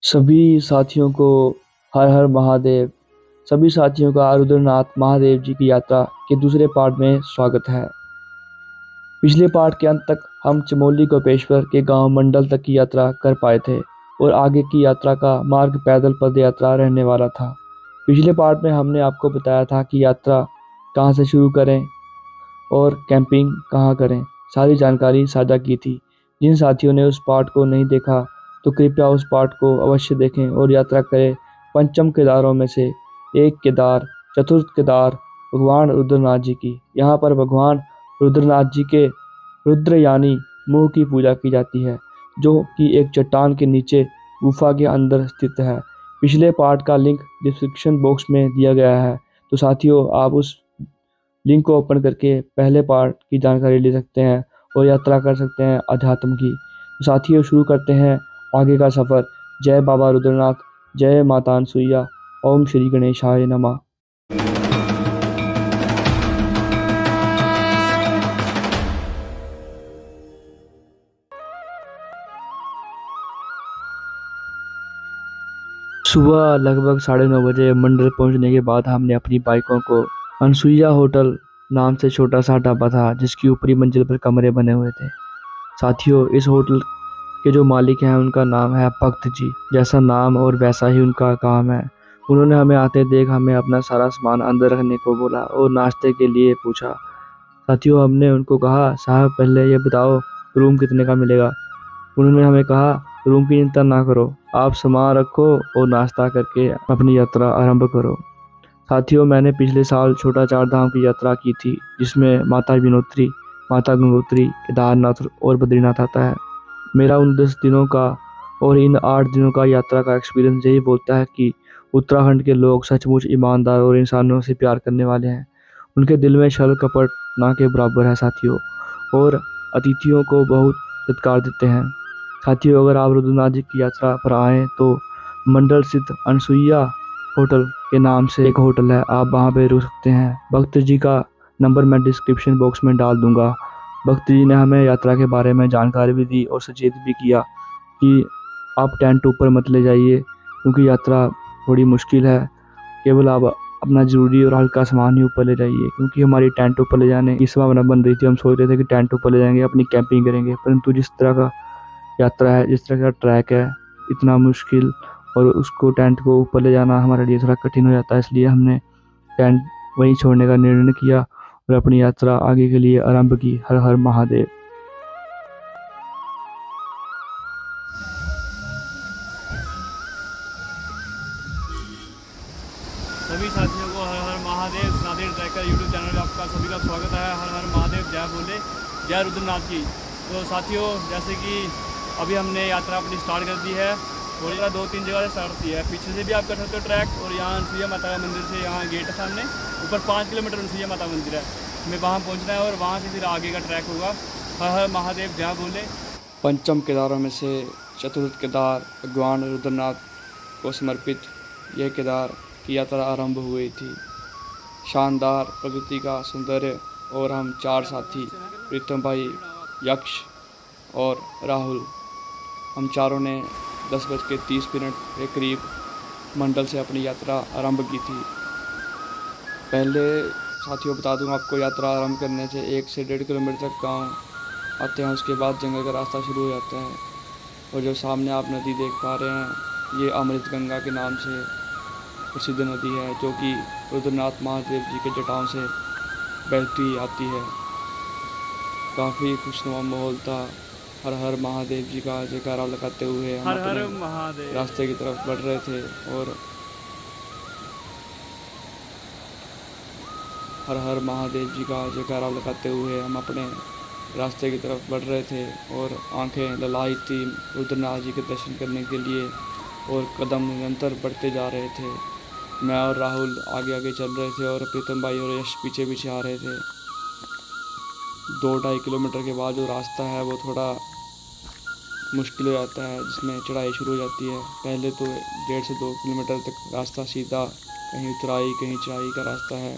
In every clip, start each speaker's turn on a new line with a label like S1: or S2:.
S1: सभी साथियों को हर हर महादेव। सभी साथियों का रुद्रनाथ महादेव जी की यात्रा के दूसरे पार्ट में स्वागत है। पिछले पार्ट के अंत तक हम चमोली गोपेश्वर के गांव मंडल तक की यात्रा कर पाए थे और आगे की यात्रा का मार्ग पैदल पद यात्रा रहने वाला था। पिछले पार्ट में हमने आपको बताया था कि यात्रा कहां से शुरू करें और कैंपिंग कहाँ करें, सारी जानकारी साझा की थी। जिन साथियों ने उस पार्ट को नहीं देखा तो कृपया उस पार्ट को अवश्य देखें और यात्रा करें पंचम केदारों में से एक केदार, चतुर्थ केदार भगवान रुद्रनाथ जी की। यहाँ पर भगवान रुद्रनाथ जी के रुद्र यानी मुंह की पूजा की जाती है, जो कि एक चट्टान के नीचे गुफा के अंदर स्थित है। पिछले पार्ट का लिंक डिस्क्रिप्शन बॉक्स में दिया गया है, तो साथियों आप उस लिंक को ओपन करके पहले पार्ट की जानकारी ले सकते हैं और यात्रा कर सकते हैं अध्यात्म की। तो साथियों शुरू करते हैं आगे का सफ़र। जय बाबा रुद्रनाथ, जय माता अनसुईया, ओम श्री गणेशाय नमः। सुबह लगभग 9:30 बजे मंदिर पहुंचने के बाद हमने अपनी बाइकों को अनसुईया होटल नाम से छोटा सा ढाबा था जिसकी ऊपरी मंजिल पर कमरे बने हुए थे। साथियों इस होटल के जो मालिक हैं उनका नाम है भक्त जी। जैसा नाम और वैसा ही उनका काम है। उन्होंने हमें आते देख हमें अपना सारा सामान अंदर रखने को बोला और नाश्ते के लिए पूछा। साथियों हमने उनको कहा, साहब पहले ये बताओ रूम कितने का मिलेगा। उन्होंने हमें कहा, रूम की चिंता ना करो, आप सामान रखो और नाश्ता करके अपनी यात्रा आरंभ करो। साथियों मैंने पिछले साल छोटा चार धाम की यात्रा की थी, जिसमें माता विनोत्री, माता गंगोत्री, केदारनाथ और बद्रीनाथ आता है। मेरा उन 10 दिनों का और इन 8 दिनों का यात्रा का एक्सपीरियंस यही बोलता है कि उत्तराखंड के लोग सचमुच ईमानदार और इंसानों से प्यार करने वाले हैं। उनके दिल में छल कपट ना के बराबर है साथियों, और अतिथियों को बहुत सत्कार देते हैं। साथियों अगर आप रुद्रनाथ जी की यात्रा पर आएँ तो मंडल स्थित अनसुईया होटल के नाम से एक होटल है, आप वहाँ पे रुक सकते हैं। भक्त जी का नंबर मैं डिस्क्रिप्शन बॉक्स में डाल दूंगा। भक्त जी ने हमें यात्रा के बारे में जानकारी भी दी और सचेत भी किया कि आप टेंट ऊपर मत ले जाइए क्योंकि यात्रा थोड़ी मुश्किल है। केवल आप अपना ज़रूरी और हल्का सामान ही ऊपर ले जाइए, क्योंकि हमारी टेंट ऊपर ले जाने की संभावना बन रही थी। हम सोच रहे थे कि टेंट ऊपर ले जाएंगे, अपनी कैंपिंग करेंगे, परंतु जिस तरह का यात्रा है, जिस तरह का ट्रैक है, इतना मुश्किल और उसको टेंट को ऊपर ले जाना हमारे लिए थोड़ा कठिन हो जाता है। इसलिए हमने टेंट वहीं छोड़ने का निर्णय किया और अपनी यात्रा आगे के लिए आरंभ की। हर हर महादेव।
S2: सभी साथियों को हर हर महादेव। सनातन ट्रैकर यूट्यूब चैनल में आपका सभी का स्वागत है। हर हर महादेव, जय बोले, जय रुद्रनाथ की। तो साथियों जैसे कि अभी हमने यात्रा अपनी स्टार्ट कर दी है और यात्रा 2-3 जगह से स्टार्ट होती है। पीछे से भी आप कर सकते हो ट्रैक, और यहाँ अनसुईया माता का मंदिर से यहाँ गेट है सामने, ऊपर 5 किलोमीटर अनसुईया माता मंदिर है, हमें वहाँ पहुँचना है और वहाँ से फिर आगे का ट्रैक होगा। हर हर महादेव, जय बोले।
S1: पंचम केदारों में से चतुर्थ केदार भगवान रुद्रनाथ को समर्पित यह केदार की यात्रा आरंभ हुई थी। शानदार प्रकृति का सौंदर्य और हम 4 साथी प्रीतम भाई, यक्ष और राहुल, हम चारों ने 10:30 के करीब मंडल से अपनी यात्रा आरंभ की थी। पहले साथियों बता दूं आपको, यात्रा आरंभ करने से 1 से 1.5 किलोमीटर तक गांव आते हैं, उसके बाद जंगल का रास्ता शुरू हो जाता है। और जो सामने आप नदी देख पा रहे हैं, ये अमृत गंगा के नाम से प्रसिद्ध नदी है, जो कि रुद्रनाथ महादेव जी के जटाओं से बहती हुई आती है। काफ़ी खुशनुमा माहौल था। हर हर महादेव जी का जयकारा लगाते हुए हम
S2: हर हर
S1: अपने
S2: महादेव।
S1: रास्ते की तरफ बढ़ रहे थे और हर हर महादेव जी का जयकारा लगाते हुए हम अपने रास्ते की तरफ बढ़ रहे थे और आंखें ललाई थी रुद्रनाथ जी के दर्शन करने के लिए, और कदम निरंतर बढ़ते जा रहे थे। मैं और राहुल आगे आगे चल रहे थे और प्रीतम भाई और यश पीछे पीछे आ रहे थे। 2-2.5 किलोमीटर के बाद जो रास्ता है वो थोड़ा मुश्किल हो जाता है, जिसमें चढ़ाई शुरू हो जाती है। पहले तो 1.5 से 2 किलोमीटर तक रास्ता सीधा, कहीं उतराई कहीं चढ़ाई का रास्ता है।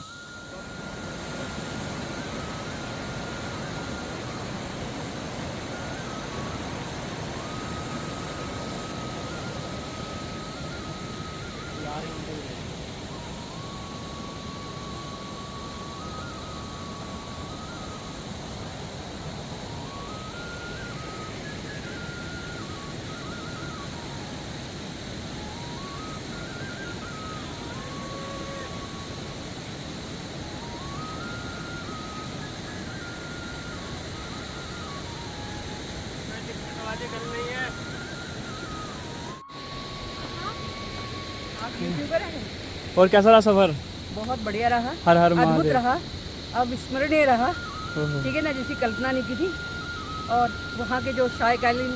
S3: आप यूट्यूबर हैं?
S2: और कैसा रहा सफ़र?
S3: बहुत बढ़िया रहा,
S2: हर हर
S3: अद्भुत
S2: महादेव।
S3: रहा, अविस्मरणीय रहा।
S2: ओहो।
S3: ठीक है ना, जिसकी कल्पना नहीं की थी। और वहाँ के जो सायकालीन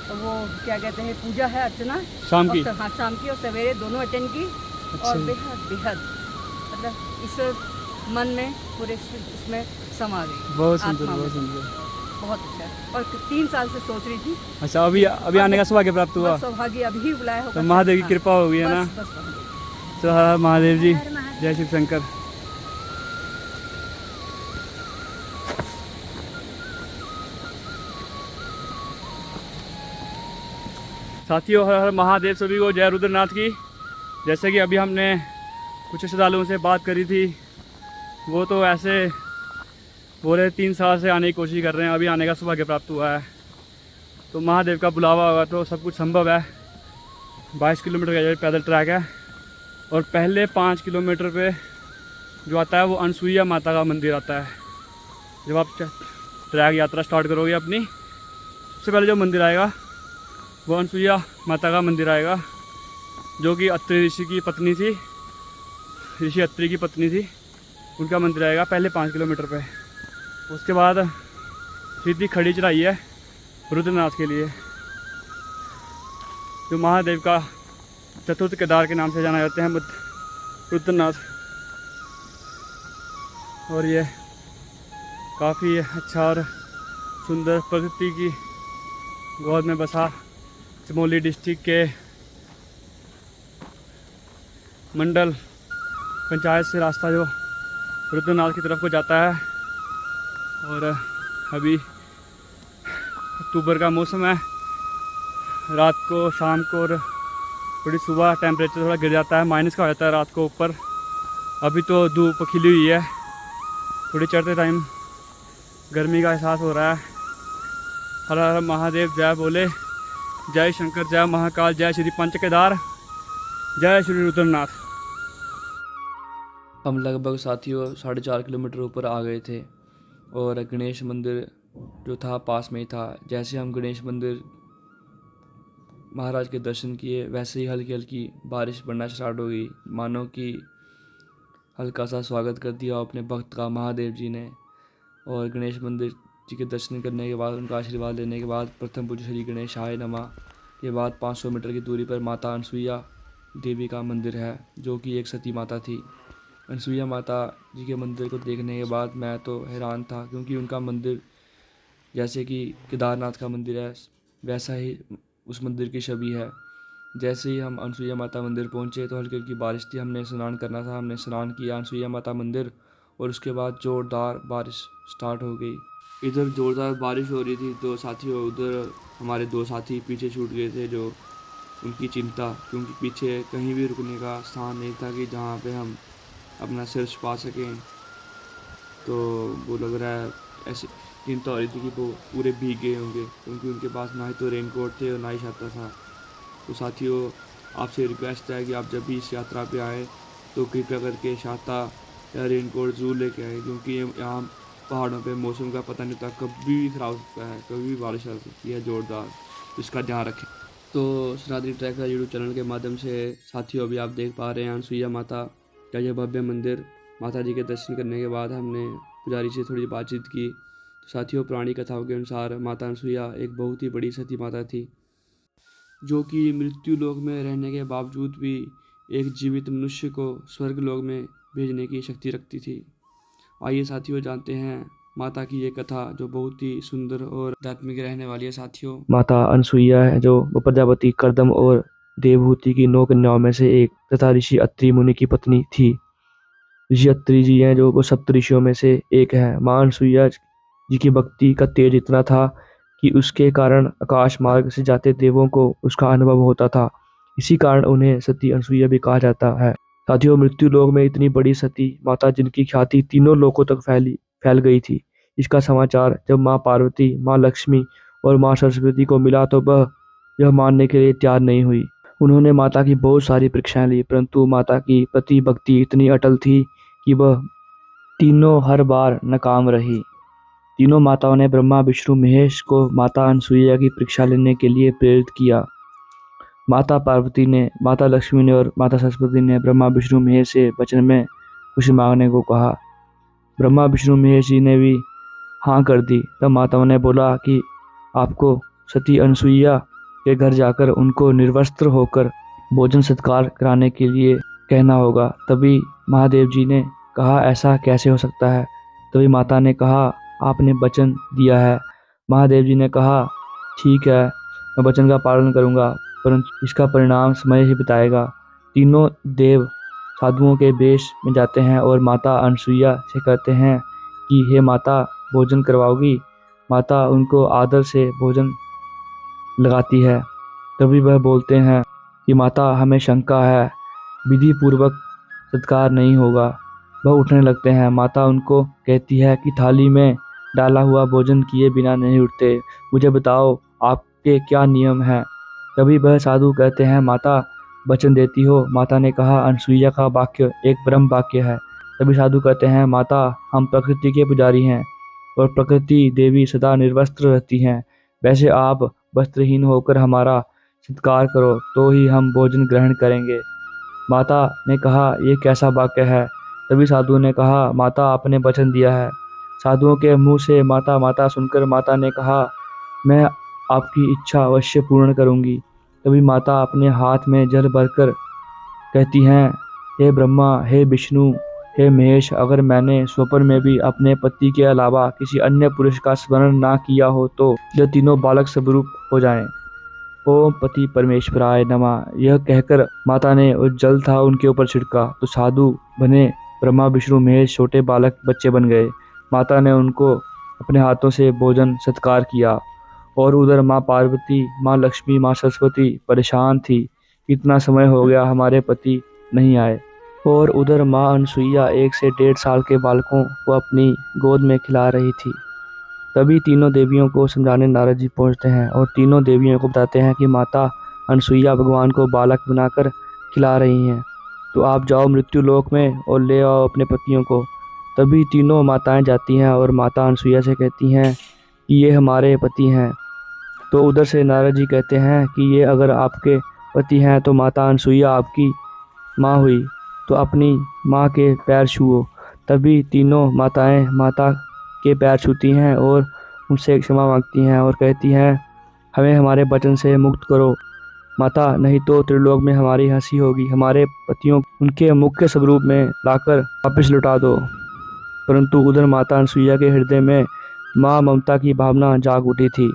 S3: वो क्या कहते हैं पूजा है, अर्चना
S2: शाम की?
S3: हाँ, शाम की और सवेरे दोनों अटेंड की।
S2: अच्छा।
S3: और बेहद बेहद मतलब ईश्वर मन में पूरे उसमें समा गई।
S2: बहुत सुंदर,
S3: आत्मा में।
S2: बहुत सुंदर।
S3: बहुत अच्छा है। और 3 साल से सोच रही थी।
S2: अच्छा, अभी आने का सौभाग्य प्राप्त हुआ?
S3: बस सौभाग्य अभी बुलाया होगा।
S2: तो महादेव की
S3: हाँ,
S2: कृपा हो गई है ना?
S3: बस बस महादेव।
S2: तो हर हर महादेव जी,
S3: हर महादेव।
S2: जय शिव शंकर। साथियों, हर हर महादेव सभी को, जय रुद्रनाथ की। जैसे कि अभी हमने कुछ श्रद्धालुओं से बात करी थी, वो तो ऐसे बोले 3 साल से आने की कोशिश कर रहे हैं, अभी आने का सौभाग्य प्राप्त हुआ है। तो महादेव का बुलावा होगा तो सब कुछ संभव है। 22 किलोमीटर का ये पैदल ट्रैक है और पहले 5 किलोमीटर पे जो आता है वो अनसुईया माता का मंदिर आता है। जब आप ट्रैक यात्रा स्टार्ट करोगे अपनी, सबसे पहले जो मंदिर आएगा वो अनसुईया माता का मंदिर आएगा, जो कि अत्रि ऋषि की पत्नी थी, ऋषि अत्रि की पत्नी थी, उनका मंदिर आएगा पहले 5 किलोमीटर पे। उसके बाद सीधी खड़ी चढ़ाई है रुद्रनाथ के लिए, जो महादेव का चतुर्थ केदार के नाम से जाना जाते हैं, रुद्रनाथ। और ये काफ़ी अच्छा और सुंदर प्रकृति की गोद में बसा चमोली डिस्ट्रिक्ट के मंडल पंचायत से रास्ता जो रुद्रनाथ की तरफ को जाता है। और अभी अक्टूबर का मौसम है, रात को, शाम को और थोड़ी सुबह टेम्परेचर थोड़ा गिर जाता है, माइनस का हो जाता है रात को ऊपर। अभी तो धूप खिली हुई है, थोड़ी चढ़ते टाइम गर्मी का एहसास हो रहा है। हर हर महादेव, जय बोले, जय शंकर, जय महाकाल, जय श्री पंच केदार, जय श्री रुद्रनाथ।
S1: हम लगभग साथियों 4.5 किलोमीटर ऊपर आ गए थे और गणेश मंदिर जो था पास में ही था। जैसे हम गणेश मंदिर महाराज के दर्शन किए, वैसे ही हल्की हल्की बारिश पड़ना स्टार्ट हो गई, मानो कि हल्का सा स्वागत कर दिया अपने भक्त का महादेव जी ने। और गणेश मंदिर जी के दर्शन करने के बाद, उनका आशीर्वाद लेने के बाद, प्रथम पूज्य श्री गणेशाय नमः के बाद 500 मीटर की दूरी पर माता अनसुईया देवी का मंदिर है, जो कि एक सती माता थी। अनसुईया माता जी के मंदिर को देखने के बाद मैं तो हैरान था, क्योंकि उनका मंदिर जैसे कि केदारनाथ का मंदिर है, वैसा ही उस मंदिर की छवि है। जैसे ही हम अनसुईया माता मंदिर पहुंचे तो हल्की हल्की बारिश थी, हमने स्नान करना था, हमने स्नान किया अनसुईया माता मंदिर, और उसके बाद ज़ोरदार बारिश स्टार्ट हो गई। इधर ज़ोरदार बारिश हो रही थी तो साथियों उधर हमारे 2 साथी पीछे छूट गए थे, जो उनकी चिंता, क्योंकि पीछे कहीं भी रुकने का स्थान नहीं था कि जहाँ पे हम अपना सिर छुपा सकें। तो वो लग रहा है ऐसे चिंता हो रही थी कि वो पूरे भीग गए होंगे, क्योंकि उनके पास ना ही तो रेनकोट थे और ना ही छाता था। तो साथियों, आपसे रिक्वेस्ट है कि आप जब भी इस यात्रा पे आए तो कृपया करके छाता या रेनकोट ज़रूर लेके आए, क्योंकि यहाँ पहाड़ों पे मौसम का पता नहीं होता, कभी भी ख़राब हो सकता है, कभी भी बारिश आ सकती है ज़ोरदार, तो इसका ध्यान रखें। तो सनातनी ट्रैकर यूट्यूब चैनल के माध्यम से साथियों अभी आप देख पा रहे हैं अनसुईया माता का यह भव्य मंदिर। माता जी के दर्शन करने के बाद हमने पुजारी से थोड़ी बातचीत की। तो साथियों, पुरानी कथाओं के अनुसार माता अनसुईया एक बहुत ही बड़ी सती माता थी, जो कि मृत्यु लोक में रहने के बावजूद भी एक जीवित मनुष्य को स्वर्ग लोक में भेजने की शक्ति रखती थी। आइए साथियों जानते हैं माता की ये कथा, जो बहुत ही सुंदर और आध्यात्मिक रहने वाली है। साथियों, माता अनसुईया है जो प्रजापति कर्दम और देवहूति की 9 कन्याओं में से एक तथा ऋषि अत्रि मुनि की पत्नी थी। ऋषि अत्रि जी हैं जो वो सप्त ऋषियों में से एक है। माँ अनसुईया जी की भक्ति का तेज इतना था कि उसके कारण आकाश मार्ग से जाते देवों को उसका अनुभव होता था। इसी कारण उन्हें सती अनसुईया भी कहा जाता है। साथियों, मृत्यु लोक में इतनी बड़ी सती माता जिनकी ख्याति तीनों लोकों तक फैल गई थी, इसका समाचार जब माँ पार्वती, माँ लक्ष्मी और माँ सरस्वती को मिला तो वह यह मानने के लिए तैयार नहीं हुई। उन्होंने माता की बहुत सारी परीक्षाएं ली, परंतु माता की पति भक्ति इतनी अटल थी कि वह तीनों हर बार नाकाम रही। तीनों माताओं ने ब्रह्मा विष्णु महेश को माता अनसुईया की परीक्षा लेने के लिए प्रेरित किया। माता पार्वती ने, माता लक्ष्मी ने और माता सरस्वती ने ब्रह्मा विष्णु महेश से वचन में कुछ मांगने को कहा। ब्रह्मा विष्णु महेश जी ने भी हाँ कर दी। तब माताओं ने बोला कि आपको सती अनसुईया के घर जाकर उनको निर्वस्त्र होकर भोजन सत्कार कराने के लिए कहना होगा। तभी महादेव जी ने कहा ऐसा कैसे हो सकता है। तभी माता ने कहा आपने वचन दिया है। महादेव जी ने कहा ठीक है, मैं वचन का पालन करूंगा, परंतु इसका परिणाम समय ही बताएगा। तीनों देव साधुओं के वेश में जाते हैं और माता अनसुईया से कहते हैं कि हे माता भोजन करवाओगी। माता उनको आदर से भोजन लगाती है। तभी वह बोलते हैं कि माता हमें शंका है, विधि पूर्वक सत्कार नहीं होगा। वह उठने लगते हैं। माता उनको कहती है कि थाली में डाला हुआ भोजन किए बिना नहीं उठते, मुझे बताओ आपके क्या नियम हैं। तभी वह साधु कहते हैं माता वचन देती हो। माता ने कहा अनसुईया का वाक्य एक ब्रह्म वाक्य है। तभी साधु कहते हैं माता हम प्रकृति के पुजारी हैं और प्रकृति देवी सदा निर्वस्त्र रहती हैं। वैसे आप वस्त्रहीन होकर हमारा सत्कार करो तो ही हम भोजन ग्रहण करेंगे। माता ने कहा ये कैसा वाक्य है। तभी साधु ने कहा माता आपने वचन दिया है। साधुओं के मुंह से माता माता सुनकर माता ने कहा मैं आपकी इच्छा अवश्य पूर्ण करूंगी। तभी माता अपने हाथ में जल भरकर कहती हैं हे ब्रह्मा, हे विष्णु, हे महेश, अगर मैंने स्वप्न में भी अपने पति के अलावा किसी अन्य पुरुष का स्मरण ना किया हो तो यह तीनों बालक स्वरूप हो जाएं। ओम पति परमेश्वराय नमः। यह कहकर माता ने उस जल था उनके ऊपर छिड़का तो साधु बने ब्रह्मा विष्णु महेश छोटे बालक बच्चे बन गए। माता ने उनको अपने हाथों से भोजन सत्कार किया और उधर माँ पार्वती, माँ लक्ष्मी, माँ सरस्वती परेशान थी। इतना समय हो गया हमारे पति नहीं आए। और उधर माँ अनसुईया 1 से 1.5 साल के बालकों को अपनी गोद में खिला रही थी। तभी तीनों देवियों को समझाने नारद जी पहुंचते हैं और तीनों देवियों को बताते हैं कि माता अनसुईया भगवान को बालक बनाकर खिला रही हैं, तो आप जाओ मृत्यु लोक में और ले आओ अपने पतियों को। तभी तीनों माताएं जाती हैं और माता अनसुईया से कहती हैं कि ये हमारे पति हैं। तो उधर से नारद जी कहते हैं कि ये अगर आपके पति हैं तो माता अनसुईया आपकी माँ हुई, तो अपनी माँ के पैर छुओ। तभी तीनों माताएं माता के पैर छूती हैं और उनसे क्षमा मांगती हैं और कहती हैं हमें हमारे वचन से मुक्त करो माता, नहीं तो त्रिलोक में हमारी हंसी होगी। हमारे पतियों उनके मुख्य स्वरूप में लाकर वापस लौटा दो। परंतु उधर माता अनसुईया के हृदय में माँ ममता की भावना जाग उठी थी।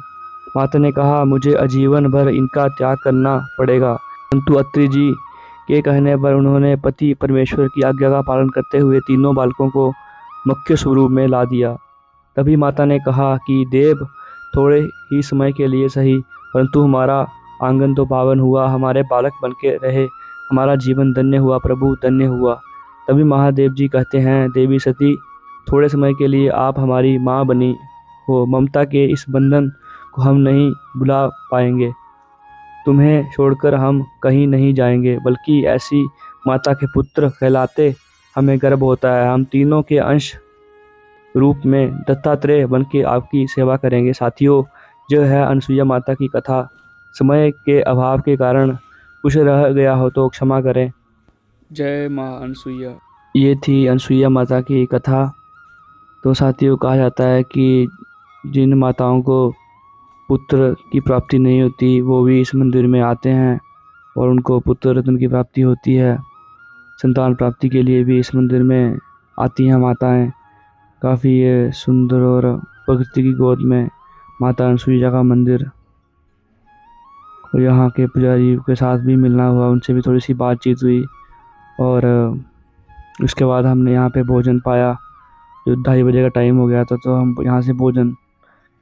S1: माता ने कहा मुझे आजीवन भर इनका त्याग करना पड़ेगा। परंतु अत्रि जी के कहने पर उन्होंने पति परमेश्वर की आज्ञा का पालन करते हुए तीनों बालकों को मुख्य स्वरूप में ला दिया। तभी माता ने कहा कि देव थोड़े ही समय के लिए सही, परंतु हमारा आंगन तो पावन हुआ, हमारे बालक बनके रहे, हमारा जीवन धन्य हुआ, प्रभु धन्य हुआ। तभी महादेव जी कहते हैं देवी सती थोड़े समय के लिए आप हमारी माँ बनी हो, ममता के इस बंधन को हम नहीं भुला पाएंगे। तुम्हें छोड़कर हम कहीं नहीं जाएंगे, बल्कि ऐसी माता के पुत्र कहलाते हमें गर्व होता है। हम तीनों के अंश रूप में दत्तात्रेय बन के आपकी सेवा करेंगे। साथियों, जो है अनसुईया माता की कथा। समय के अभाव के कारण कुछ रह गया हो तो क्षमा करें।
S2: जय माँ अनसुईया।
S1: ये थी अनसुईया माता की कथा। तो साथियों, कहा जाता है कि जिन माताओं को पुत्र की प्राप्ति नहीं होती वो भी इस मंदिर में आते हैं और उनको पुत्र रत्न की प्राप्ति होती है। संतान प्राप्ति के लिए भी इस मंदिर में आती हैं माताएं। काफ़ी ये सुंदर और प्रकृति की गोद में माता अनसुईया का मंदिर। और यहाँ के पुजारी के साथ भी मिलना हुआ, उनसे भी थोड़ी सी बातचीत हुई और उसके बाद हमने यहाँ पे भोजन पाया। जो 2:30 बजे का टाइम हो गया था तो हम यहाँ से भोजन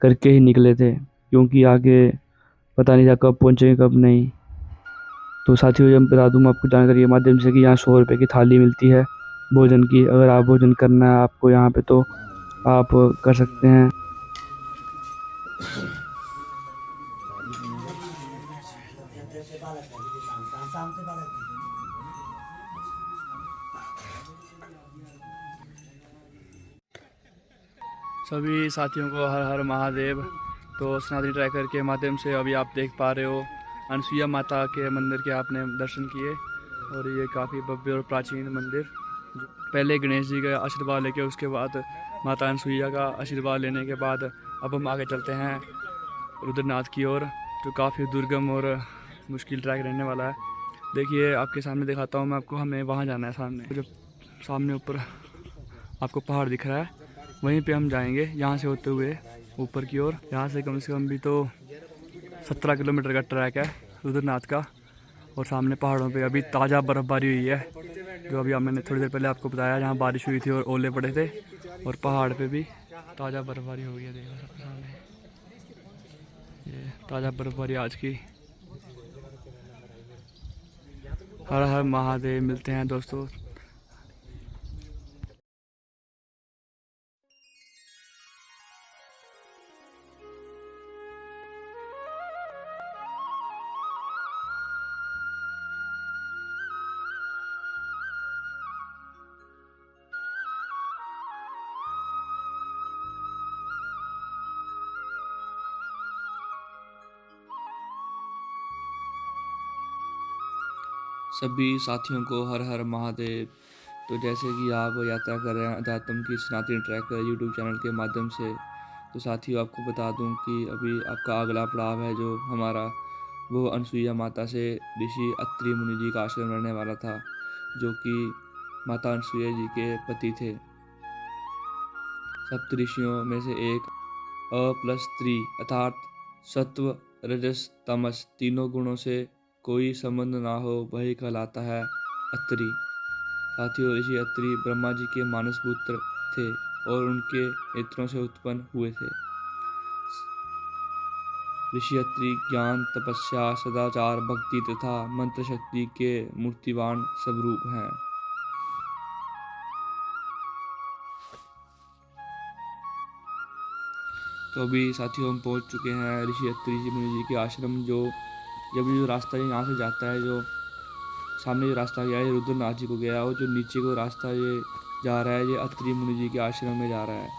S1: करके ही निकले थे, क्योंकि आगे पता नहीं था कब पहुँचेंगे कब नहीं। तो साथियों, जब बता दूँ आपको जानकारी के माध्यम से कि यहाँ 100 रुपये की थाली मिलती है भोजन की। अगर आप भोजन करना है आपको यहाँ पे तो आप कर सकते हैं।
S2: सभी साथियों को हर हर महादेव। तो सनातनी ट्रैकर के माध्यम से अभी आप देख पा रहे हो अनसुईया माता के मंदिर के आपने दर्शन किए, और ये काफ़ी भव्य और प्राचीन मंदिर। पहले गणेश जी का आशीर्वाद लेके उसके बाद माता अनसुईया का आशीर्वाद लेने के बाद अब हम आगे चलते हैं रुद्रनाथ की ओर, जो काफ़ी दुर्गम और मुश्किल ट्रैक रहने वाला है। देखिए आपके सामने दिखाता हूँ मैं आपको, हमें वहाँ जाना है सामने, जो सामने ऊपर आपको पहाड़ दिख रहा है वहीं पे हम जाएंगे, यहाँ से होते हुए ऊपर की ओर। यहाँ से कम भी तो 17 किलोमीटर का ट्रैक है रुद्रनाथ का, और सामने पहाड़ों पे अभी ताज़ा बर्फ़बारी हुई है, जो अभी मैंने थोड़ी देर पहले आपको बताया, जहाँ बारिश हुई थी और ओले पड़े थे, और पहाड़ पे भी ताज़ा बर्फ़बारी हो गई है। देखो सबके सामने ये ताज़ा बर्फ़बारी आज की। हर हर महादेव। मिलते हैं दोस्तों।
S1: सभी साथियों को हर हर महादेव। तो जैसे कि आप यात्रा कर रहे हैं अध्यात्म की सनातनी ट्रैकर यूट्यूब चैनल के माध्यम से, तो साथियों आपको बता दूं कि अभी आपका अगला पड़ाव है जो हमारा, वो अनसुईया माता से ऋषि अत्रि मुनि जी का आश्रम रहने वाला था, जो कि माता अनसुईया जी के पति थे। सप्त ऋषियों में से एक +3 अर्थात सत्व रजस तमस तीनों गुणों से कोई संबंध ना हो वही कहलाता है अत्रि। साथियों ऋषि अत्रि ब्रह्मा जी के मानस पुत्र थे और उनके नेत्रों से उत्पन्न हुए थे। ऋषि अत्रि ज्ञान तपस्या सदाचार भक्ति तथा मंत्र शक्ति के मूर्तिवान स्वरूप हैं। तो अभी साथियों हम पहुंच चुके हैं ऋषि अत्रि जी मुनि जी के आश्रम, जो रास्ता यहाँ से जाता है, जो सामने जो रास्ता गया है ये रुद्रनाथ जी को गया, और जो नीचे को रास्ता ये जा रहा है ये अत्रि मुनि जी के आश्रम में जा रहा है।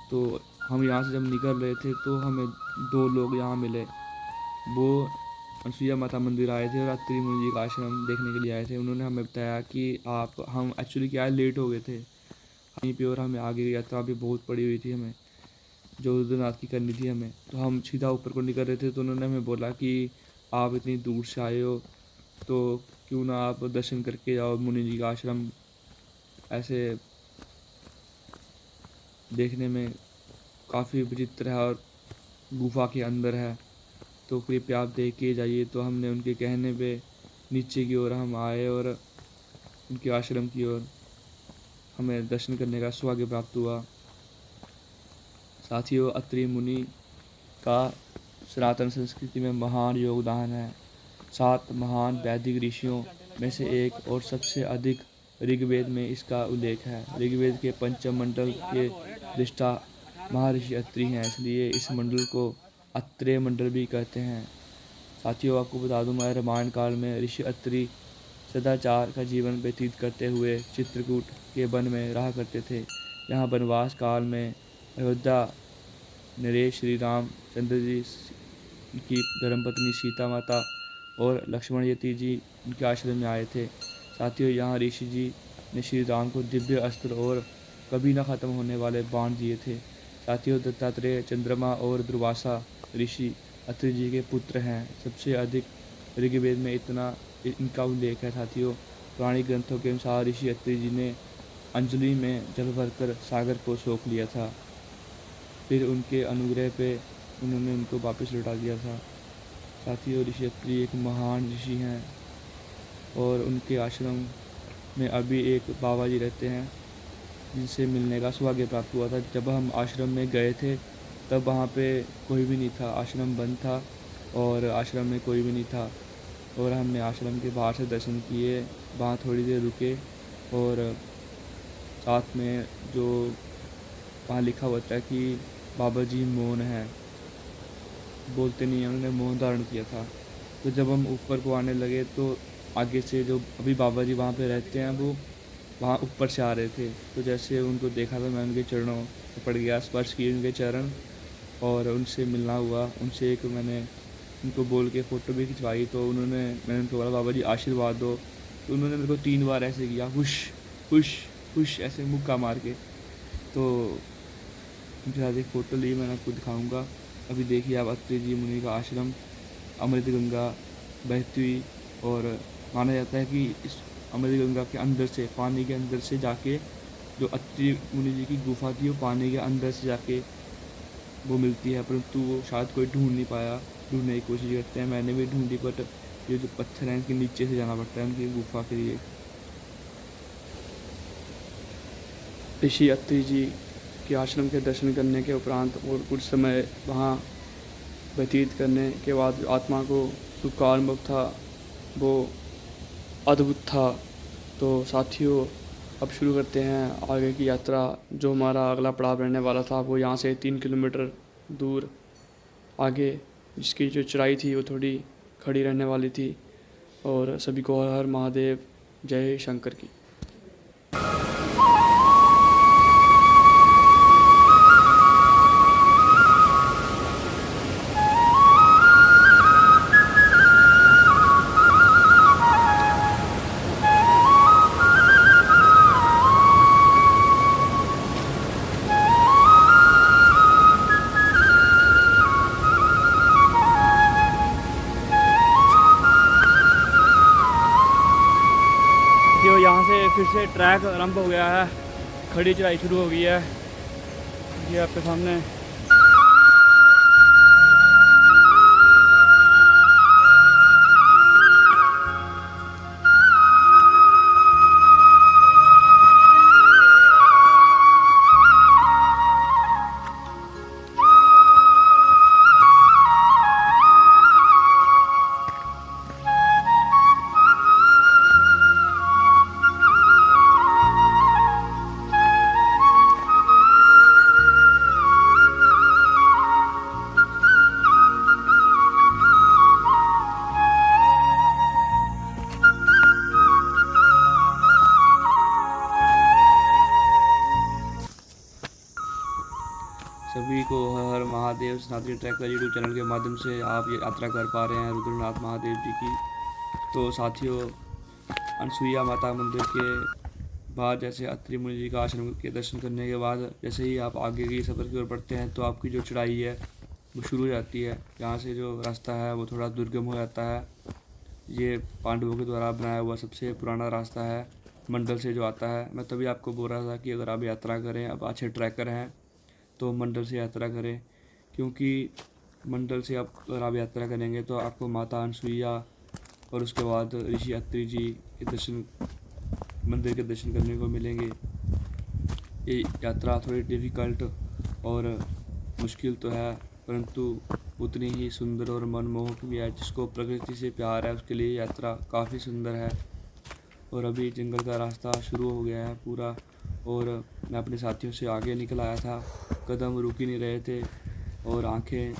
S1: तो हम यहाँ से जब निकल रहे थे तो हमें 2 लोग यहाँ मिले, वो अनसुईया माता मंदिर आए थे और अत्रि मुनि जी का आश्रम देखने के लिए आए थे। उन्होंने हमें बताया कि हम एक्चुअली क्या है लेट हो गए थे वहीं पे, और हमें आगे की यात्रा भी बहुत पड़ी हुई थी हमें, जो रुद्रनाथ की करनी थी हमें। तो हम सीधा ऊपर को निकल रहे थे, तो उन्होंने हमें बोला कि आप इतनी दूर से आए हो तो क्यों ना आप दर्शन करके जाओ मुनि जी का आश्रम, ऐसे देखने में काफ़ी विचित्र है और गुफा के अंदर है, तो कृपया आप देख के जाइए। तो हमने उनके कहने पे नीचे की ओर हम आए और उनके आश्रम की ओर हमें दर्शन करने का सौभाग्य प्राप्त हुआ। साथियों अत्रि मुनि का सनातन संस्कृति में महान योगदान है। 7 महान वैदिक ऋषियों में से एक और सबसे अधिक ऋग्वेद में इसका उल्लेख है। ऋग्वेद के पंचम मंडल के दृष्टा महर्षि अत्रि हैं, इसलिए इस मंडल को अत्रेय मंडल भी कहते हैं। साथियों आपको बता दूं मैं, रामायण काल में ऋषि अत्रि सदाचार का जीवन व्यतीत करते हुए चित्रकूट के वन में रहा करते थे। यहाँ वनवास काल में अयोध्या नरेश श्री राम चंद्र जी की धर्मपत्नी सीता माता और लक्ष्मण यति जी उनके आश्रम में आए थे। साथियों यहाँ ऋषि जी ने श्री राम को दिव्य अस्त्र और कभी न खत्म होने वाले बाण दिए थे। साथियों दत्तात्रेय चंद्रमा और दुर्वासा ऋषि अत्रि जी के पुत्र हैं। सबसे अधिक ऋग्वेद में इनका उल्लेख है। साथियों पुरानी ग्रंथों के अनुसार ऋषि अत्रि जी ने अंजलि में जल भरकर सागर को सोख लिया था, फिर उनके अनुग्रह पे उन्होंने उनको वापस लौटा दिया था। साथियों ऋषि अत्रि एक महान ऋषि हैं और उनके आश्रम में अभी एक बाबा जी रहते हैं जिनसे मिलने का सौभाग्य प्राप्त हुआ था। जब हम आश्रम में गए थे तब वहाँ पे कोई भी नहीं था, आश्रम बंद था और आश्रम में कोई भी नहीं था, और हमने आश्रम के बाहर से दर्शन किए, वहाँ थोड़ी देर रुके, और साथ में जो वहाँ लिखा हुआ था कि बाबा जी मौन हैं, बोलते नहीं हैं, उन्होंने मौन धारण किया था। तो जब हम ऊपर को आने लगे तो आगे से जो अभी बाबा जी वहाँ पे रहते हैं वो वहाँ ऊपर से आ रहे थे। तो जैसे उनको देखा तो मैं उनके चरणों पर पड़ गया, स्पर्श किए उनके चरण और उनसे मिलना हुआ। उनसे एक मैंने उनको बोल के फ़ोटो भी खिंचवाई। तो मैंने उनको बोला बाबा जी आशीर्वाद दो। तो उन्होंने मेरे को 3 बार ऐसे किया, हुश हुश हुश, ऐसे मुक्का मार के। तो उनके साथ एक फ़ोटो ली, मैंने आपको दिखाऊंगा। अभी देखिए आप अत्रि जी मुनि का आश्रम, अमृत गंगा बहती हुई, और माना जाता है कि इस अमृत गंगा के अंदर से, पानी के अंदर से जाके जो अत्रि मुनि जी की गुफा थी वो पानी के अंदर से जाके वो मिलती है, परंतु वो शायद कोई ढूंढ नहीं पाया। ढूंढने की कोशिश करते हैं, मैंने भी ढूंढी, बट ये जो पत्थर हैं इनके नीचे से जाना पड़ता है उनकी गुफा के लिए। ऋषि अत्रि जी के आश्रम के दर्शन करने के उपरांत और कुछ समय वहाँ व्यतीत करने के बाद आत्मा को सुख का अनुभव था, वो अद्भुत था। तो साथियों, अब शुरू करते हैं आगे की यात्रा। जो हमारा अगला पड़ाव रहने वाला था वो यहाँ से 3 किलोमीटर दूर आगे, जिसकी जो चढ़ाई थी वो थोड़ी खड़ी रहने वाली थी। और सभी को हर हर महादेव, जय शंकर की।
S2: जो यहाँ से फिर से ट्रैक आरंभ हो गया है, खड़ी चढ़ाई शुरू हो गई है। ये आपके सामने
S1: सभी को हर हर महादेव। सनातनी ट्रैकर यूट्यूब चैनल के माध्यम से आप ये यात्रा कर पा रहे हैं रुद्रनाथ महादेव जी की। तो साथियों, अनसुईया माता मंदिर के बाद जैसे अत्रि मुनि जी का आश्रम के दर्शन करने के बाद जैसे ही आप आगे की सफ़र की ओर बढ़ते हैं तो आपकी जो चढ़ाई है वो शुरू हो जाती है। यहाँ से जो रास्ता है वो थोड़ा दुर्गम हो जाता है। ये पांडवों के द्वारा बनाया हुआ सबसे पुराना रास्ता है मंडल से जो आता है। मैं तभी आपको बोल रहा था कि अगर आप यात्रा करें, आप अच्छे ट्रैकर हैं तो मंडल से यात्रा करें, क्योंकि मंडल से अगर आप यात्रा करेंगे तो आपको माता अनसुईया और उसके बाद ऋषि अत्रि जी के दर्शन, मंदिर के दर्शन करने को मिलेंगे। ये यात्रा थोड़ी डिफ़िकल्ट और मुश्किल तो है, परंतु उतनी ही सुंदर और मनमोहक भी है। जिसको प्रकृति से प्यार है उसके लिए यात्रा काफ़ी सुंदर है। और अभी जंगल का रास्ता शुरू हो गया है पूरा, और मैं अपने साथियों से आगे निकल आया था। कदम रुक ही नहीं रहे थे और आंखें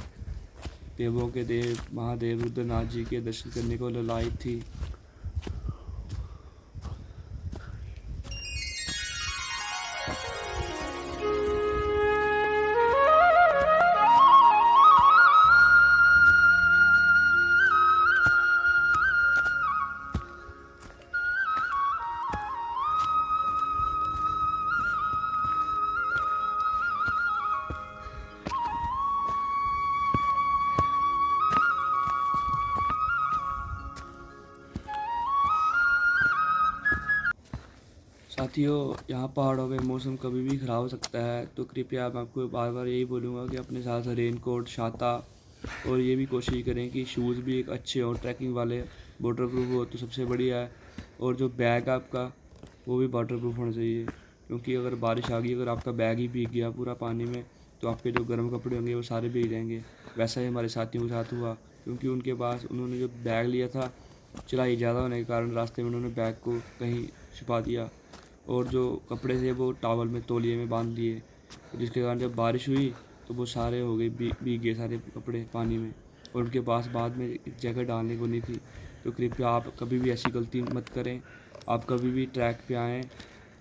S1: देवों के देव महादेव रुद्रनाथ जी के दर्शन करने को ललायित थी। साथियों, यहाँ पहाड़ों में मौसम कभी भी ख़राब हो सकता है, तो कृपया मैं आपको बार बार यही बोलूँगा कि अपने साथ रेन कोट, छाता, और ये भी कोशिश करें कि शूज़ भी एक अच्छे और ट्रैकिंग वाले वाटर प्रूफ हो तो सबसे बढ़िया है। और जो बैग है आपका वो भी वाटर प्रूफ होना चाहिए, क्योंकि अगर बारिश आ गई, अगर आपका बैग ही भीग गया पूरा पानी में, तो आपके जो गर्म कपड़े होंगे वो सारे भीग जाएंगे। वैसा ही हमारे साथियों के साथ हुआ, क्योंकि उनके पास उन्होंने जो बैग लिया था, चढ़ाई ज़्यादा होने के कारण रास्ते में उन्होंने बैग को कहीं छिपा दिया, और जो कपड़े थे वो टॉवल में, तौलिए में बांध दिए, जिसके कारण जब बारिश हुई तो वो सारे हो गए, भीग गए सारे कपड़े पानी में, और उनके पास बाद में एक जैकेट डालने को नहीं थी। तो कृपया आप कभी भी ऐसी गलती मत करें। आप कभी भी ट्रैक पे आएँ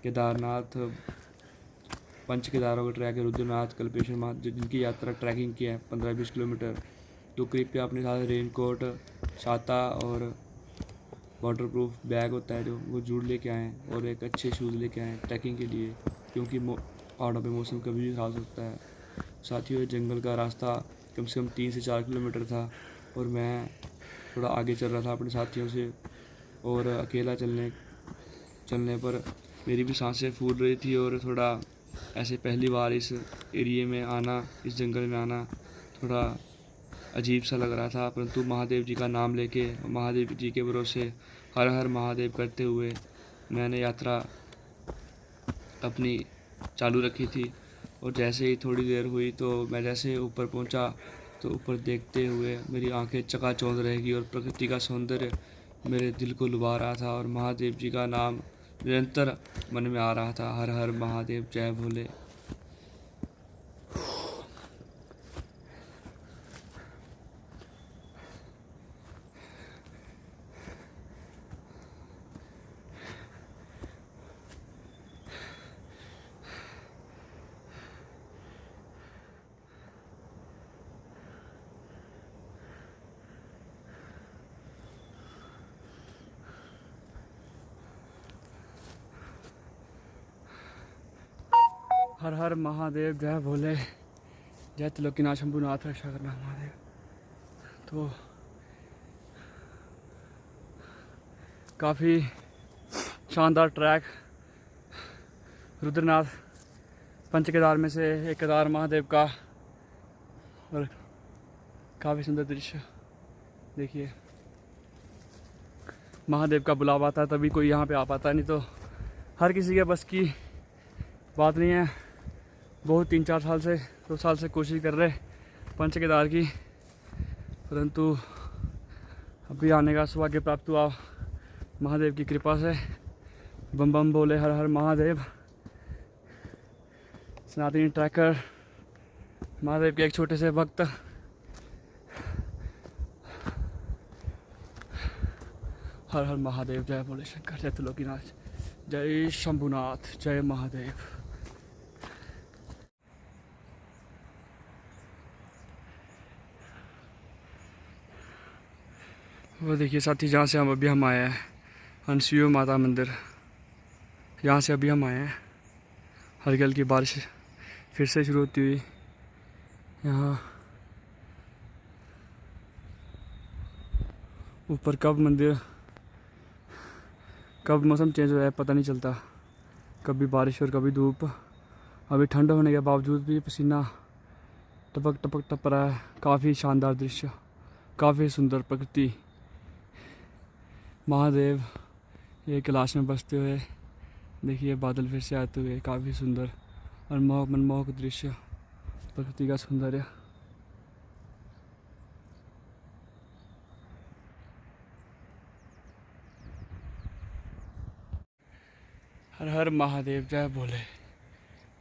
S1: केदारनाथ, पंच केदारों का ट्रैक है, रुद्रनाथ, कल्पेश्वर महादेव, जिनकी यात्रा ट्रैकिंग की है 15-20 किलोमीटर। तो कृपया अपने साथ रेनकोट, छाता और वाटरप्रूफ बैग होता है जो वो जरूर लेके आएँ, और एक अच्छे शूज़ लेके आएँ ट्रैकिंग के लिए, क्योंकि पहाड़ों पे मौसम कभी भी खराब हो सकता है। साथियों, ये जंगल का रास्ता कम से कम 3 से 4 किलोमीटर था, और मैं थोड़ा आगे चल रहा था अपने साथियों से, और अकेला चलने पर मेरी भी सांसें फूल रही थी, और थोड़ा ऐसे पहली बार इस एरिए में आना, इस जंगल में आना थोड़ा अजीब सा लग रहा था। परंतु महादेव जी का नाम लेके, महादेव जी के भरोसे हर हर महादेव करते हुए मैंने यात्रा अपनी चालू रखी थी। और जैसे ही थोड़ी देर हुई तो मैं जैसे ऊपर पहुंचा तो ऊपर देखते हुए मेरी आंखें चकाचौंध रह गई, और प्रकृति का सौंदर्य मेरे दिल को लुभा रहा था, और महादेव जी का नाम निरंतर मन में आ रहा था, हर हर महादेव, जय भोले। हर हर महादेव, जय भोले, जय त्रिलोकीनाथ शंभुनाथ, रक्षा करना महादेव। तो काफ़ी शानदार ट्रैक, रुद्रनाथ पंच केदार में से एक केदार महादेव का, और काफ़ी सुंदर दृश्य। देखिए, महादेव का बुलावा आता है तभी कोई यहाँ पे आ पाता है, नहीं तो हर किसी के बस की बात नहीं है। बहुत 3-4 साल से 2 साल से कोशिश कर रहे पंच केदार की, परंतु अभी आने का सौभाग्य प्राप्त हुआ महादेव की कृपा से। बम बम बोले, हर हर महादेव। सनातनी ट्रैकर, महादेव के एक छोटे से भक्त। हर हर महादेव, जय भोले शंकर, जय त्रिलोकीनाथ, जय शंभुनाथ, जय महादेव। वो देखिए साथी, जहाँ से अभी हम आए हैं, अनसुया माता मंदिर, यहाँ से अभी हम आए हैं। हल्की हल्की बारिश फिर से शुरू होती हुई यहाँ ऊपर। कब मौसम चेंज हो रहा है पता नहीं चलता, कभी बारिश और कभी धूप। अभी ठंड होने के बावजूद भी पसीना टपक टपक टप रहा है। काफ़ी शानदार दृश्य, काफ़ी सुंदर प्रकृति। महादेव ये कैलाश में बसते हुए, देखिए बादल फिर से आते हुए, काफ़ी सुंदर और मनमोहक दृश्य, प्रकृति का सौंदर्य। हर हर महादेव, जय भोले,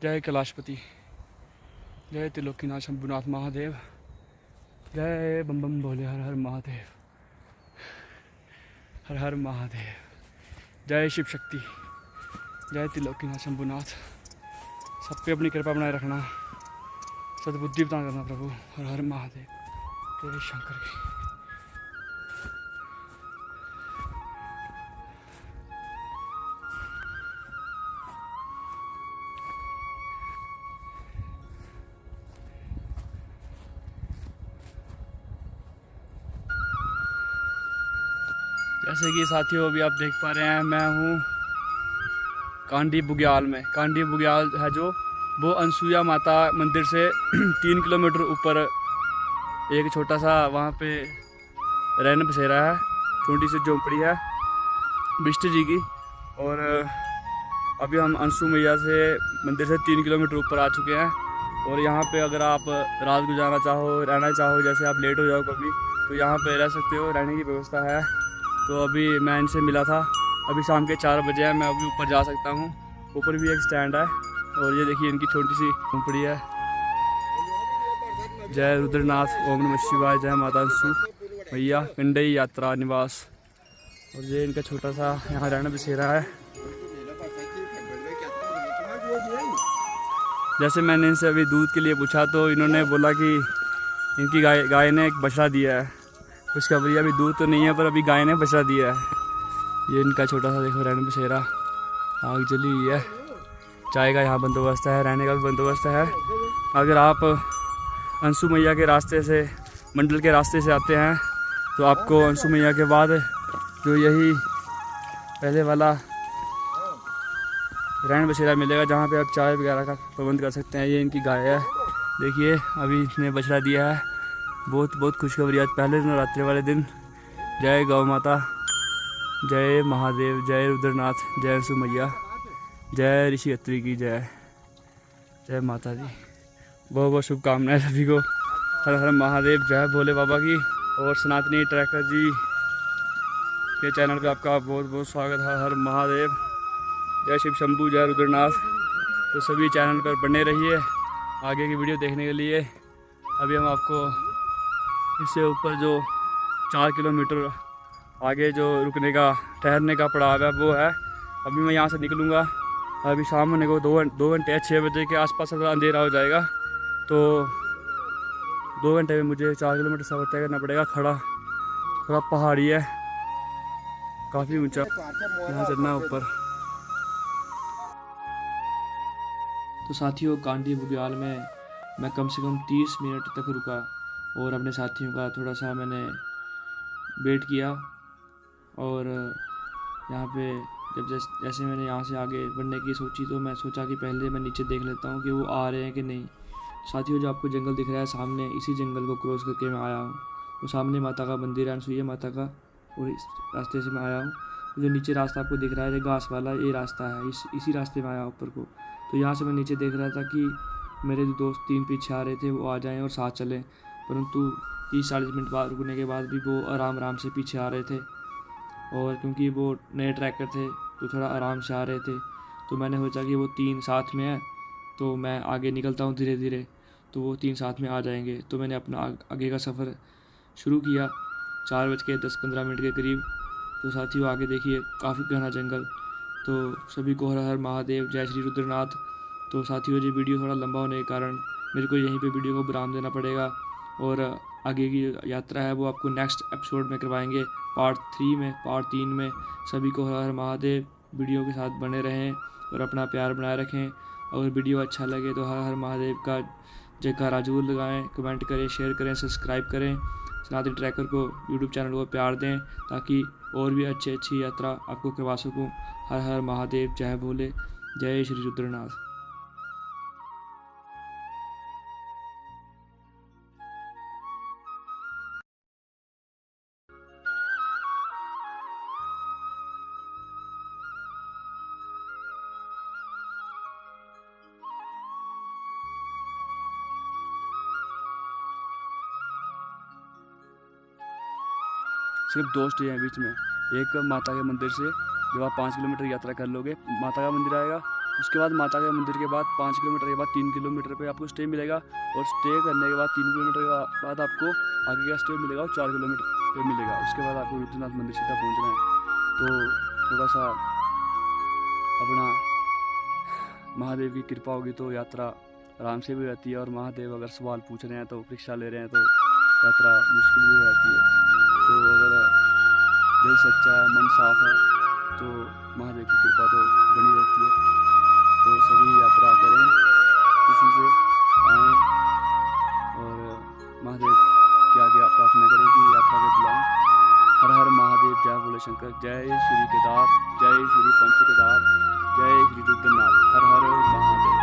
S1: जय कैलाशपति, जय त्रिलोकीनाथ शंभुनाथ महादेव, जय बम बम भोले, हर हर महादेव, हर हर महादेव, जय शिव शक्ति, जय त्रिलोकीनाथ शंभुनाथ। सब पे अपनी कृपा बनाए रखना, सद्बुद्धि प्रदान करना प्रभु। हर हर महादेव, जय शंकर की। जैसे कि साथियों अभी आप देख पा रहे हैं, मैं हूँ कांडी बुग्याल में। कांडी बुग्याल है जो, वो अनसुया माता मंदिर से 3 किलोमीटर ऊपर एक छोटा सा वहाँ पे रैन बसेरा है, छोटी सी झोंपड़ी है विष्णु जी की। और अभी हम अंशु मैया से मंदिर से 3 किलोमीटर ऊपर आ चुके हैं। और यहाँ पे अगर आप रात गुजारना चाहो, रहना चाहो, जैसे आप लेट हो जाओ कभी, तो यहाँ पे रह सकते हो, रहने की व्यवस्था है। तो अभी मैं इनसे मिला था, अभी शाम के 4 बजे है, मैं अभी ऊपर जा सकता हूँ। ऊपर भी एक स्टैंड है, और ये देखिए इनकी छोटी सी झोंपड़ी है। जय रुद्रनाथ, ओम नमः शिवाय, जय माता अंशु मैया, कंडई यात्रा निवास। और ये इनका छोटा सा यहाँ रहना बसेरा है।
S2: जैसे मैंने इनसे अभी दूध के लिए पूछा तो इन्होंने बोला कि इनकी गाय ने एक बछड़ा दिया है। खुशखबरी, अभी दूध तो नहीं है पर अभी गाय ने बछड़ा दिया है। ये इनका छोटा सा देखो रैन बसेरा, आग जली हुई है। चाय का यहाँ बंदोबस्त है, रहने का भी बंदोबस्त है। अगर आप अंशु मैया के रास्ते से, मंडल के रास्ते से आते हैं तो आपको अंशु मैया के बाद जो यही पहले वाला रैन बसेरा मिलेगा, जहाँ पे आप चाय वगैरह का प्रबंध कर सकते हैं। ये इनकी गाय है, देखिए अभी इसने बछड़ा दिया है। बहुत बहुत खुशखबरी आज पहले नवरात्रि वाले दिन। जय गौ माता, जय महादेव, जय रुद्रनाथ, जय अंशु मैया, जय ऋषि अत्री की जय, जय माता दी। बहुत बहुत शुभकामनाएं सभी को। हर हर महादेव, जय भोले बाबा की। और सनातनी ट्रैकर जी के चैनल पे आपका बहुत बहुत स्वागत है। हर महादेव, जय शिव शंभू, जय रुद्रनाथ। तो सभी चैनल पर बने रहिए आगे की वीडियो देखने के लिए। अभी हम आपको इससे ऊपर जो 4 किलोमीटर आगे जो रुकने का, ठहरने का पड़ाव है वो है। अभी मैं यहाँ से निकलूँगा, अभी शाम होने को 2 घंटे या 6 बजे के आसपास थोड़ा अंधेरा हो जाएगा। तो 2 घंटे में मुझे 4 किलोमीटर सफर तय करना पड़ेगा। थोड़ा पहाड़ी है, काफ़ी ऊंचा, यहाँ चढ़ना है ऊपर। तो साथियों, कांडी बुग्याल में मैं कम से कम 30 मिनट तक रुका और अपने साथियों का थोड़ा सा मैंने वेट किया। और यहाँ पे जब जैसे मैंने यहाँ से आगे बढ़ने की सोची तो मैं सोचा कि पहले मैं नीचे देख लेता हूँ कि वो आ रहे हैं कि नहीं। साथियों, जो आपको जंगल दिख रहा है सामने, इसी जंगल को क्रॉस करके मैं आया हूँ। तो सामने माता का मंदिर है, अनसुईया माता का, और इस रास्ते से मैं आया हूँ। जो नीचे रास्ता आपको दिख रहा है, ये घास वाला, ये रास्ता है, इसी रास्ते में आया ऊपर को। तो यहाँ से मैं नीचे देख रहा था कि मेरे जो दोस्त 3 पीछे आ रहे थे वो आ जाएं और साथ चलें, परंतु 30-40 मिनट बाद रुकने के बाद भी वो आराम से पीछे आ रहे थे। और क्योंकि वो नए ट्रैकर थे तो थोड़ा आराम से आ रहे थे, तो मैंने सोचा कि वो 3 साथ में है तो मैं आगे निकलता हूँ धीरे धीरे, तो वो 3 साथ में आ जाएंगे। तो मैंने अपना आगे का सफ़र शुरू किया 4:10-15 के करीब। तो साथियों, आगे देखिए काफ़ी घना जंगल। तो सभी को हर हर महादेव, जय श्री रुद्रनाथ। तो साथियों, ये वीडियो थोड़ा लंबा होने के कारण मेरे को यहीं पे वीडियो को विराम देना पड़ेगा, और आगे की यात्रा है वो आपको नेक्स्ट एपिसोड में करवाएंगे, पार्ट 3 में। सभी को हर हर महादेव। वीडियो के साथ बने रहें और अपना प्यार बनाए रखें। अगर वीडियो अच्छा लगे तो हर हर महादेव का जयकारा जरूर लगाएं, कमेंट करें, शेयर करें, सब्सक्राइब करें। सनातनी ट्रैकर को यूट्यूब चैनल को प्यार दें ताकि और भी अच्छी यात्रा आपको करवा सकूं। हर हर महादेव, जय भोले, जय श्री रुद्रनाथ। सिर्फ 2 स्टे हैं बीच में। एक माता के मंदिर से जब आप 5 किलोमीटर यात्रा कर लोगे, माता का मंदिर आएगा। उसके बाद माता के मंदिर के बाद 5 किलोमीटर के बाद 3 किलोमीटर पे आपको स्टे मिलेगा, और स्टे करने के बाद 3 किलोमीटर के बाद आपको आगे का स्टे मिलेगा और 4 किलोमीटर पे मिलेगा। उसके बाद आपको रुद्रनाथ मंदिर सीधा पहुँचना है। तो थोड़ा सा अपना महादेव की कृपा होगी तो यात्रा आराम से भी रहती है, और महादेव अगर सवाल पूछ रहे हैं तो परीक्षा ले रहे हैं तो यात्रा मुश्किल भी रहती है। तो अगर दिल सच्चा है, मन साफ है, तो महादेव की कृपा तो बनी रहती है। तो सभी यात्रा करें, खुशी से आएँ और महादेव के आगे प्रार्थना करें कि यात्रा को बुलाएं। हर हर महादेव, जय भोले शंकर, जय श्री केदार, जय श्री पंच केदार, जय श्री रुद्रनाथ। हर हर महादेव।